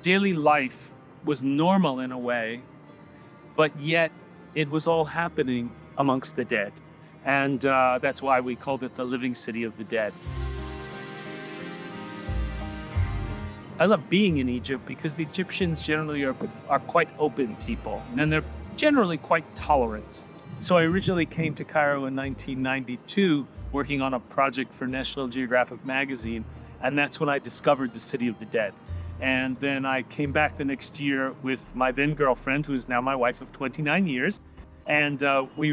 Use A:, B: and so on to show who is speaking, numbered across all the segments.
A: daily life was normal in a way, but yet it was all happening amongst the dead. And that's why we called it the living city of the dead. I love being in Egypt because the Egyptians generally are quite open people, and they're generally quite tolerant. So I originally came to Cairo in 1992, working on a project for National Geographic magazine, and that's when I discovered the City of the Dead. And then I came back the next year with my then girlfriend, who is now my wife of 29 years. And she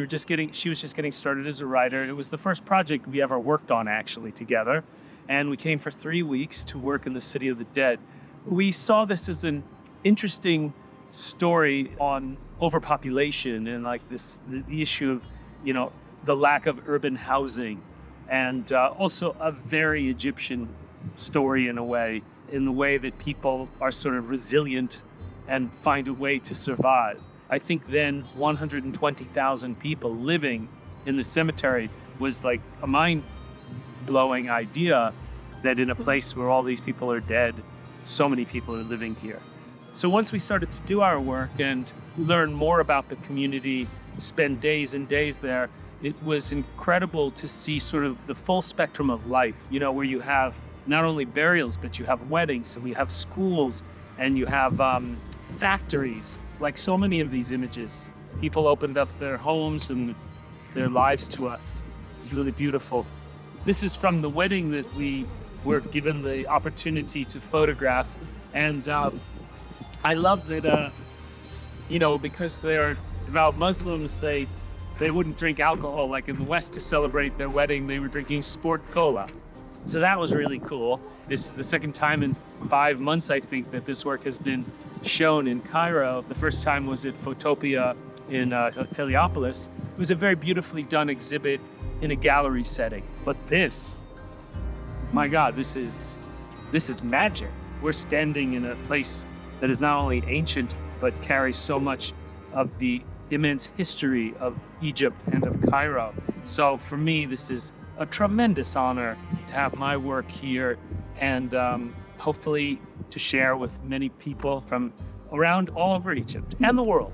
A: was just getting started as a writer. It was the first project we ever worked on actually together. And we came for 3 weeks to work in the City of the Dead. We saw this as an interesting story on overpopulation and like the issue of, the lack of urban housing, and also a very Egyptian story in the way that people are sort of resilient and find a way to survive. I think then 120,000 people living in the cemetery was like a mind-blowing idea that in a place where all these people are dead, so many people are living here. So once we started to do our work and learn more about the community, spend days and days there, it was incredible to see sort of the full spectrum of life, where you have not only burials, but you have weddings, and we have schools, and you have factories. Like so many of these images, people opened up their homes and their lives to us. It's really beautiful. This is from the wedding that we were given the opportunity to photograph. And I love that, because they're devout Muslims, they wouldn't drink alcohol like in the West to celebrate their wedding. They were drinking sport cola. So that was really cool. This is the second time in 5 months, I think, that this work has been shown in Cairo. The first time was at Photopia in Heliopolis. It was a very beautifully done exhibit in a gallery setting. But this, my God, this is magic. We're standing in a place that is not only ancient, but carries so much of the immense history of Egypt and of Cairo. So for me, this is a tremendous honor to have my work here, and hopefully to share with many people from around all over Egypt and the world.